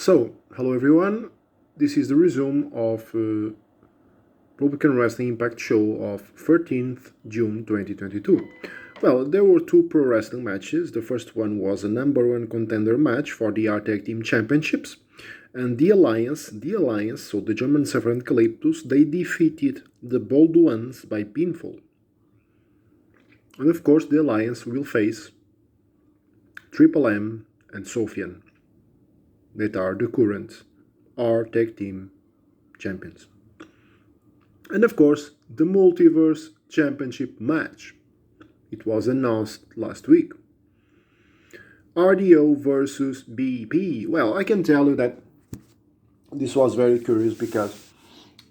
Hello everyone. This is the resume of Republican Wrestling Impact show of 13th June 2022. Well, there were two pro wrestling matches. The first one was a number one contender match for the R Tag Team Championships, and the Alliance, so the German Surfer and Calyptus, they defeated the Bold Ones by pinfall. And of course, the Alliance will face Triple M and Sofian, that are the current R Tag Team champions. And of course, the Multiverse Championship match. It was announced last week. RDO versus BP. Well, I can tell you that this was very curious because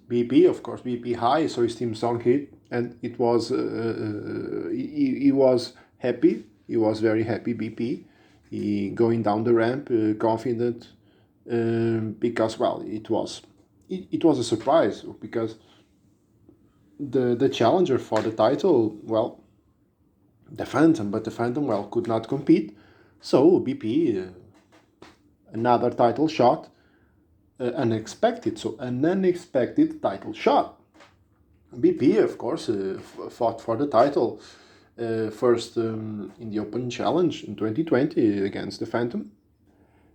BP, of course, BP high, so his team song hit, and it was he was happy. He was very happy. BP, he going down the ramp, confident, because well, it was a surprise because the challenger for the title, well, the Phantom, but the Phantom, well, could not compete. So BP, another title shot, unexpected. So an unexpected title shot. BP, of course, fought for the title first in the Open Challenge in 2020 against the Phantom.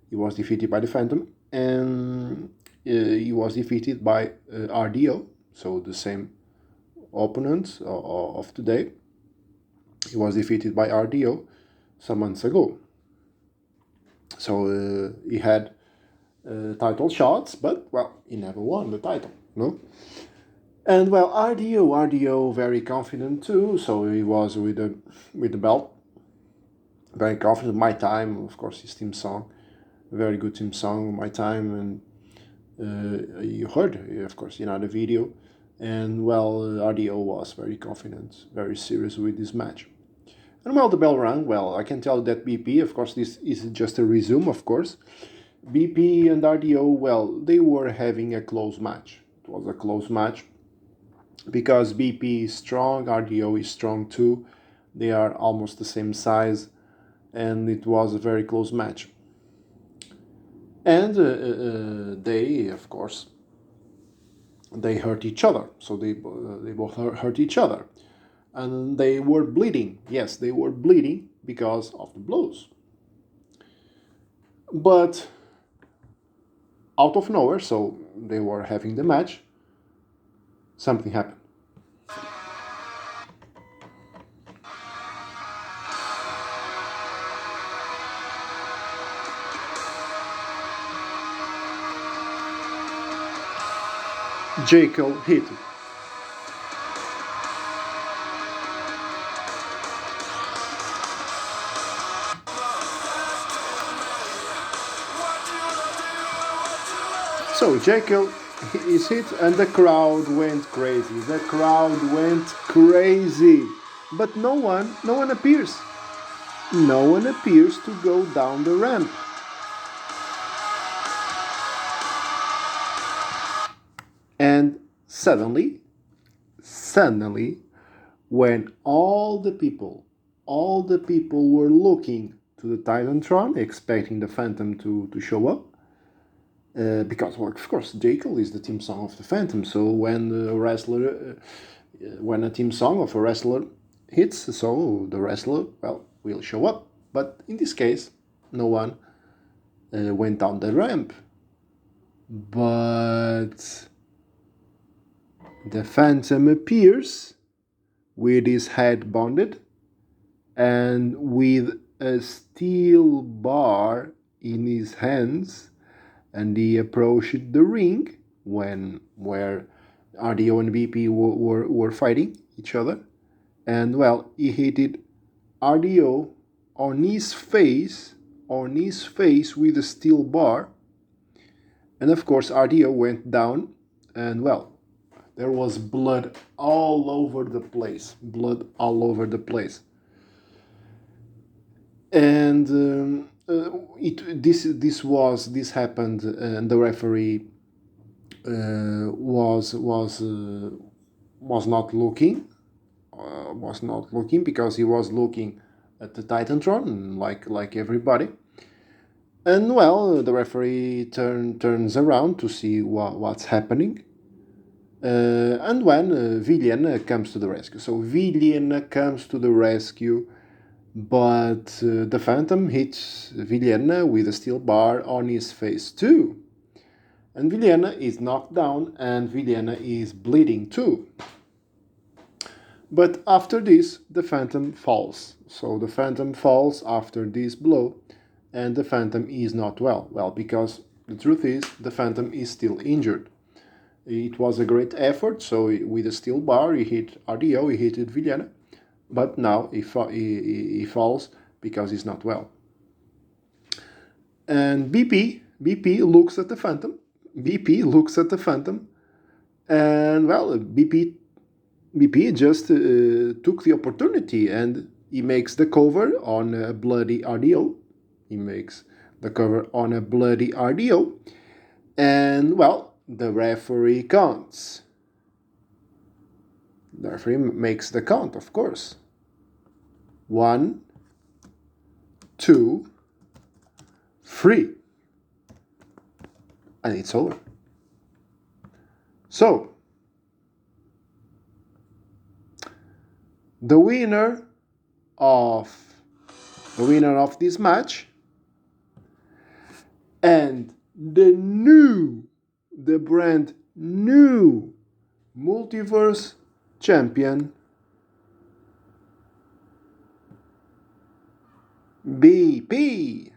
He was defeated by the Phantom, and he was defeated by RDO, so the same opponent of today. He was defeated by RDO some months ago. So he had title shots, but well, he never won the title, no? And well, RDO very confident too. So he was with the belt, very confident. My Time, of course, his team song, very good team song, My Time, and you heard, of course, the video. And well, RDO was very confident, very serious with this match. And well, the bell rang. Well, I can tell that BP, of course, this is just a resume, of course. BP and RDO, well, they were having a close match. It was a close match because BP is strong, RDO is strong too. They are almost the same size, and it was a very close match. And they, of course, they hurt each other. So they both hurt each other. And they were bleeding. Yes, they were bleeding because of the blows. But out of nowhere, so they were having the match, something happened. Jekyll hit. So Jekyll is hit, and the crowd went crazy. The crowd went crazy, but no one appears. No one appears to go down the ramp. And suddenly, when all the people were looking to the Titantron, expecting the Phantom to show up, because, well, of course, Jekyll is the team song of the Phantom. So when when a team song of a wrestler hits, so the wrestler, well, will show up. But in this case, no one went down the ramp. But the Phantom appears with his head bonded and with a steel bar in his hands, and he approached the ring where RDO and BP were fighting each other, and well, he hit RDO on his face with a steel bar, and of course RDO went down, and well, there was blood all over the place, and this happened, and the referee was not looking, because he was looking at the Titantron like everybody, And well, the referee turns around to see what's happening. And when Villian comes to the rescue. So Villian comes to the rescue, but the Phantom hits Villian with a steel bar on his face too. And Villian is knocked down and Villian is bleeding too. But after this, the Phantom falls. So the Phantom falls after this blow, and the Phantom is not well. Well, because the truth is, the Phantom is still injured. It was a great effort, so with a steel bar, he hit RDO, he hit Villena, but now he falls because he's not well. And BP looks at the Phantom. BP looks at the Phantom, and well, BP just took the opportunity and he makes the cover on a bloody RDO. He makes the cover on a bloody RDO. And well, the referee counts. The referee makes the count, of course. 1, 2, 3. And it's over. So, the winner of this match and the brand new Multiverse Champion, BP.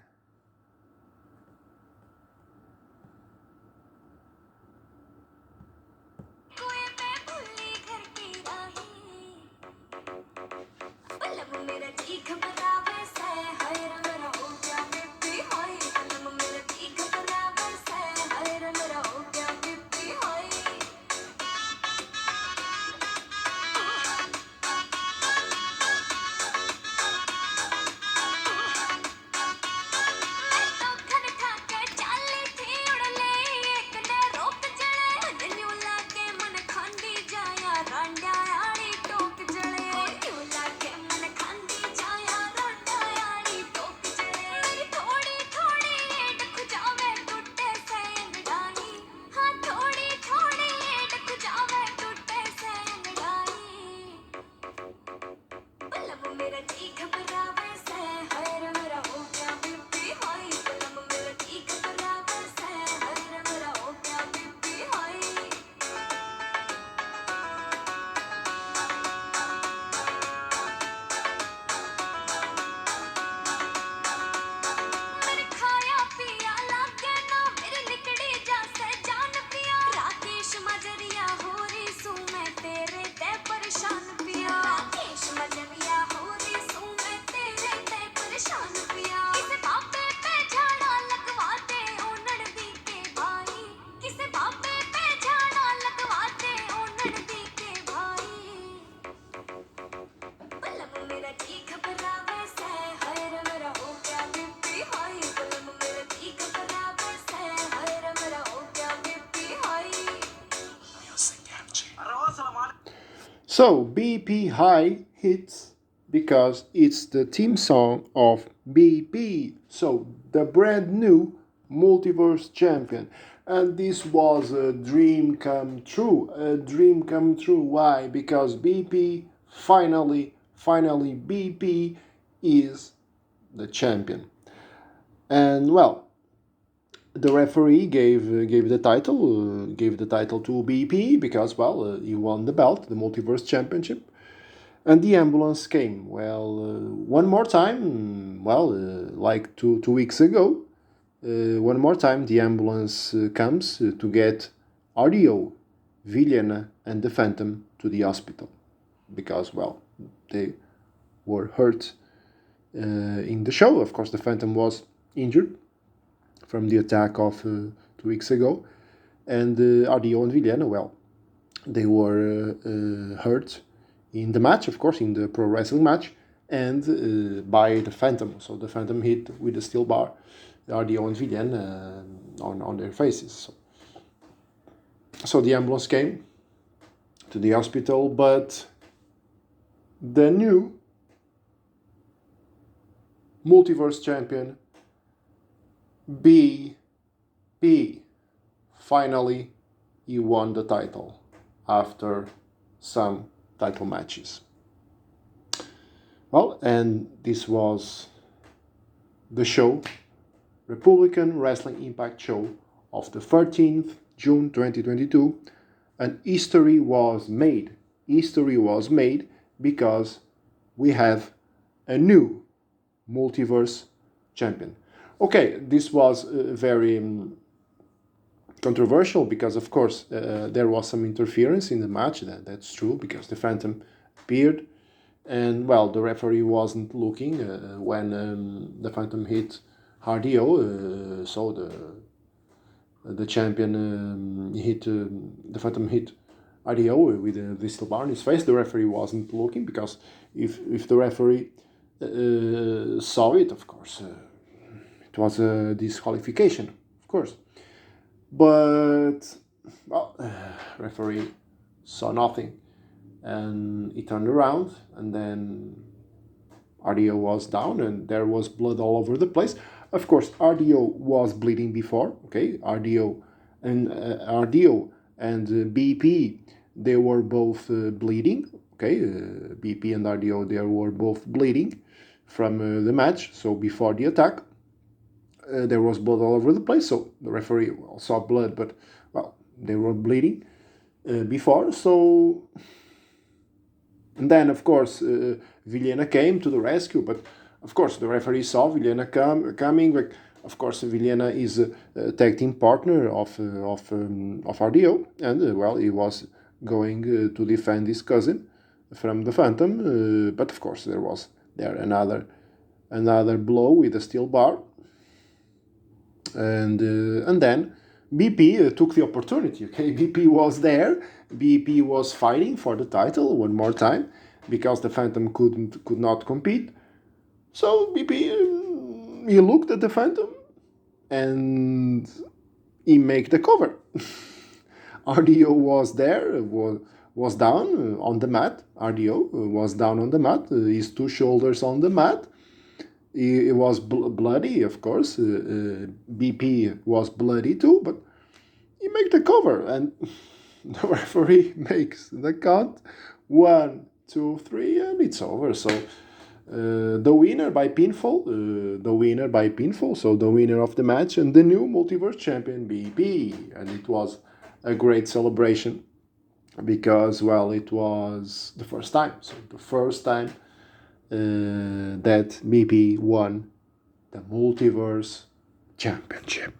So BP High hits because it's the theme song of BP. So the brand new Multiverse Champion. And this was a dream come true. A dream come true. Why? Because BP finally BP is the champion. And well, the referee gave the title to BP because well he won the belt, the Multiverse Championship, and the ambulance came. Well, one more time. Well, like two weeks ago, one more time the ambulance comes to get RDO, Villiana, and the Phantom to the hospital because well they were hurt in the show. Of course, the Phantom was injured from the attack of 2 weeks ago, and RDO and Villena, well, they were hurt in the match, of course, in the pro wrestling match, and by the Phantom. So the Phantom hit with a steel bar RDO and Villena on their faces. So the ambulance came to the hospital, but the new Multiverse Champion BP. Finally, he won the title after some title matches. Well, and this was the show, Republican Wrestling Impact show of the 13th June 2022, and history was made. History was made because we have a new Multiverse Champion. Okay, this was very controversial because, of course, there was some interference in the match. That's true, because the Phantom appeared, and well, the referee wasn't looking when the Phantom hit RDO, so the champion hit the Phantom hit RDO with the steel bar in his face. The referee wasn't looking, because if the referee saw it, of course, it was a disqualification, of course. But well, referee saw nothing, and he turned around, and then RDO was down, and there was blood all over the place. Of course, RDO was bleeding before. Okay, RDO and BP, they were both bleeding. Okay, BP and RDO, they were both bleeding from the match. So before the attack, there was blood all over the place. So the referee saw blood, but well, they were bleeding before. So, and then of course Vilhena came to the rescue, but of course the referee saw Vilhena coming. But of course Vilhena is a tag team partner of RDO, and well, he was going to defend his cousin from the Phantom, but of course there was another blow with a steel bar, and then BP took the opportunity. Okay, BP was there. BP was fighting for the title one more time because the Phantom could not compete. So BP he looked at the Phantom and he made the cover. RDO was there, was down on the mat. RDO was down on the mat, his two shoulders on the mat. It was bloody, of course. BP was bloody too, but he made the cover, and the referee makes the count 1, 2, 3, and it's over. So the winner by pinfall. So the winner of the match and the new Multiverse Champion, BP, and it was a great celebration because, well, it was the first time. So the first time that BP won the Multiverse Championship.